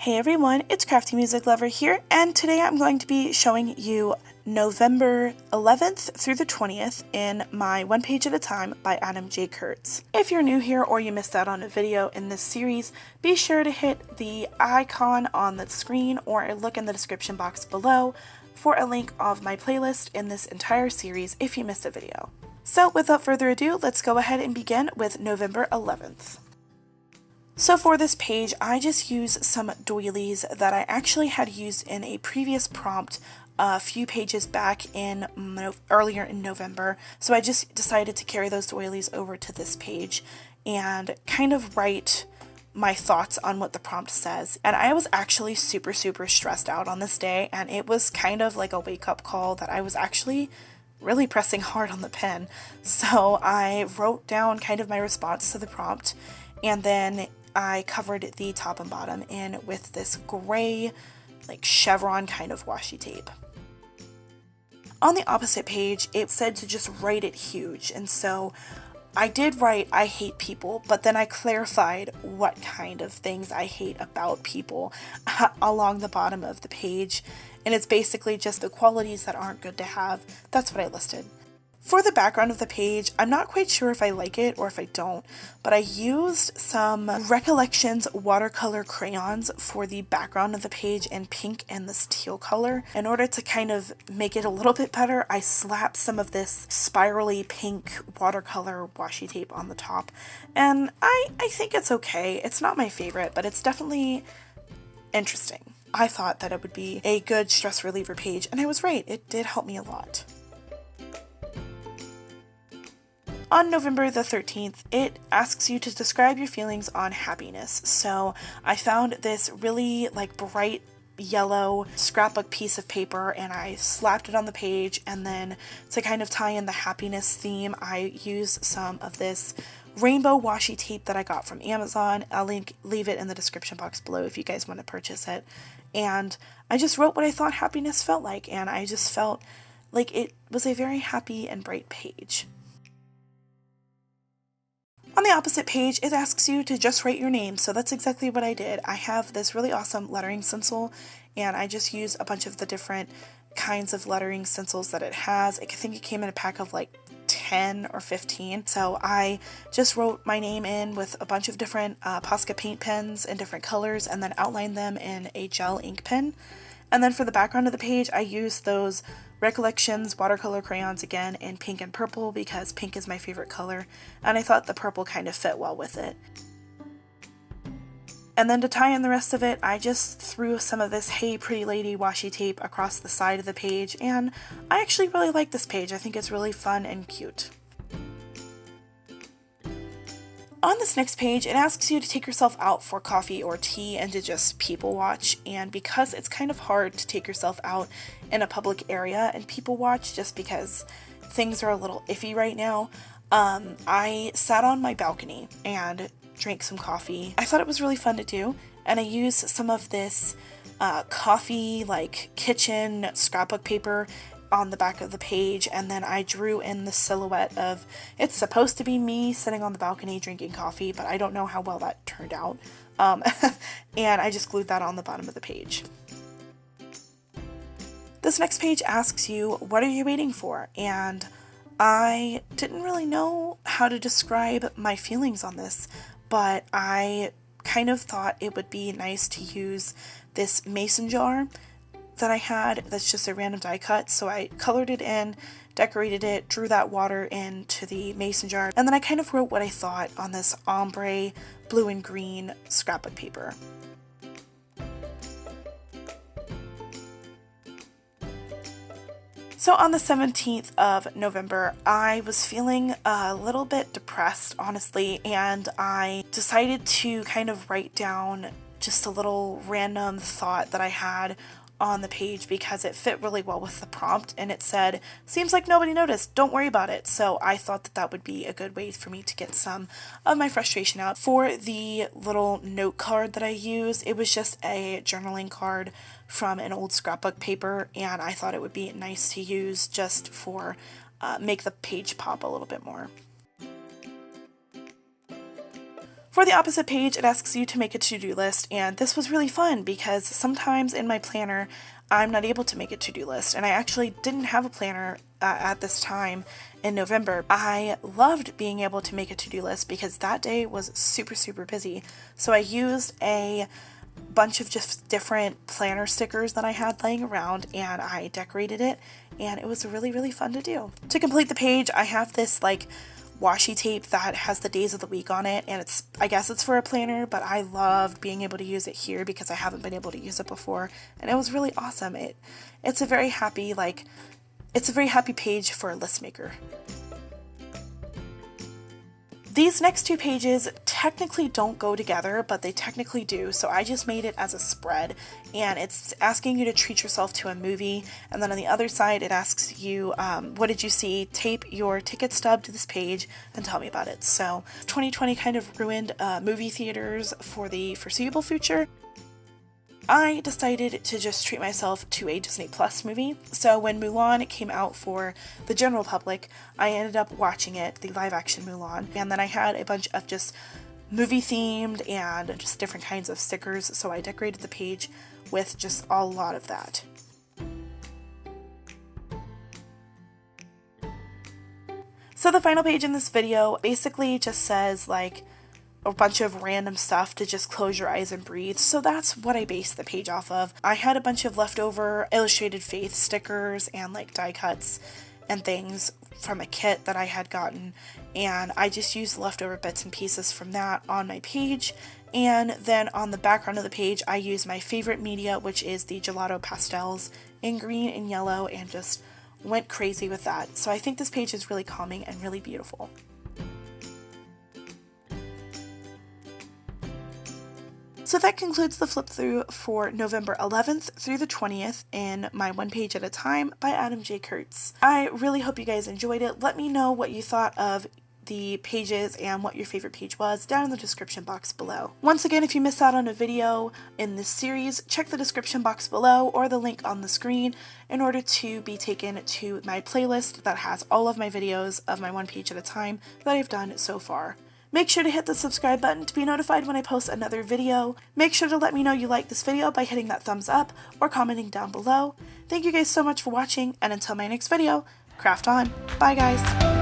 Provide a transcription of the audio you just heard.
Hey everyone, it's Crafty Music Lover here, and today I'm going to be showing you November 11th through the 20th in my One Page at a Time by Adam J. Kurtz. If you're new here or you missed out on a video in this series, be sure to hit the icon on the screen or look in the description box below for a link of my playlist in this entire series if you missed a video. So without further ado, let's go ahead and begin with November 11th. So for this page, I just use some doilies that I actually had used in a previous prompt a few pages back in earlier in November. So I just decided to carry those doilies over to this page and kind of write my thoughts on what the prompt says. And I was actually super stressed out on this day, and it was kind of like a wake-up call that I was actually really pressing hard on the pen. So I wrote down kind of my response to the prompt, and then I covered the top and bottom in with this gray, like chevron kind of washi tape. On the opposite page, it said to just write it huge, and so I did write "I hate people," but then I clarified what kind of things I hate about people along the bottom of the page, and it's basically just the qualities that aren't good to have. That's what I listed. For the background of the page, I'm not quite sure if I like it or if I don't, but I used some Recollections watercolor crayons for the background of the page in pink and this teal color. In order to kind of make it a little bit better, I slapped some of this spirally pink watercolor washi tape on the top, and I think it's okay. It's not my favorite, but it's definitely interesting. I thought that it would be a good stress reliever page, and I was right. It did help me a lot. On November the 13th, it asks you to describe your feelings on happiness. So I found this really bright yellow scrapbook piece of paper and I slapped it on the page, and then to kind of tie in the happiness theme, I used some of this rainbow washi tape that I got from Amazon. I'll leave it in the description box below if you guys want to purchase it. And I just wrote what I thought happiness felt like, and I just felt like it was a very happy and bright page. On the opposite page, it asks you to just write your name, so that's exactly what I did. I have this really awesome lettering stencil, and I just used a bunch of the different kinds of lettering stencils that it has. I think it came in a pack of like 10 or 15, so I just wrote my name in with a bunch of different Posca paint pens in different colors, and then outlined them in a gel ink pen. And then for the background of the page, I used those Recollections watercolor crayons again in pink and purple because pink is my favorite color, and I thought the purple kind of fit well with it. And then to tie in the rest of it, I just threw some of this Hey Pretty Lady washi tape across the side of the page, and I actually really like this page. I think it's really fun and cute. On this next page, it asks you to take yourself out for coffee or tea and to just people watch, and because it's kind of hard to take yourself out in a public area and people watch just because things are a little iffy right now, I sat on my balcony and drank some coffee. I thought it was really fun to do, and I used some of this coffee kitchen scrapbook paper on the back of the page, and then I drew in the silhouette of, it's supposed to be me sitting on the balcony drinking coffee, but I don't know how well that turned out. And I just glued that on the bottom of the page. This next page asks you, what are you waiting for? And I didn't really know how to describe my feelings on this, but I kind of thought it would be nice to use this mason jar that I had that's just a random die cut, so I colored it in, decorated it, drew that water into the mason jar, and then I kind of wrote what I thought on this ombre blue and green scrapbook paper. So on the 17th of November, I was feeling a little bit depressed, honestly, and I decided to kind of write down just a little random thought that I had on the page because it fit really well with the prompt, and it said, "Seems like nobody noticed, don't worry about it." So I thought that that would be a good way for me to get some of my frustration out. For the little note card that I used, it was just a journaling card from an old scrapbook paper, and I thought it would be nice to use just for make the page pop a little bit more. For the opposite page, it asks you to make a to-do list, and this was really fun because sometimes in my planner, I'm not able to make a to-do list, and I actually didn't have a planner at this time in November. I loved being able to make a to-do list because that day was super, super busy. So I used a bunch of just different planner stickers that I had laying around, and I decorated it, and it was really, really fun to do. To complete the page, I have this like washi tape that has the days of the week on it, and I guess it's for a planner, but I loved being able to use it here because I haven't been able to use it before, and it was really awesome. It's a very happy page for a list maker. These next two pages technically don't go together, but they technically do, so I just made it as a spread, and it's asking you to treat yourself to a movie, and then on the other side it asks you, what did you see? Tape your ticket stub to this page and tell me about it. So 2020 kind of ruined movie theaters for the foreseeable future. I decided to just treat myself to a Disney Plus movie. So when Mulan came out for the general public, I ended up watching it, the live action Mulan, and then I had a bunch of just movie themed and just different kinds of stickers, so I decorated the page with just a lot of that. So the final page in this video basically just says like a bunch of random stuff to just close your eyes and breathe. So that's what I based the page off of. I had a bunch of leftover Illustrated Faith stickers and like die cuts and things from a kit that I had gotten, and I just used leftover bits and pieces from that on my page. And then on the background of the page, I used my favorite media, which is the gelato pastels in green and yellow, and just went crazy with that. So I think this page is really calming and really beautiful. So that concludes the flip through for November 11th through the 20th in my One Page at a Time by Adam J. Kurtz. I really hope you guys enjoyed it. Let me know what you thought of the pages and what your favorite page was down in the description box below. Once again, if you miss out on a video in this series, check the description box below or the link on the screen in order to be taken to my playlist that has all of my videos of my One Page at a Time that I've done so far. Make sure to hit the subscribe button to be notified when I post another video. Make sure to let me know you like this video by hitting that thumbs up or commenting down below. Thank you guys so much for watching, and until my next video, craft on. Bye guys!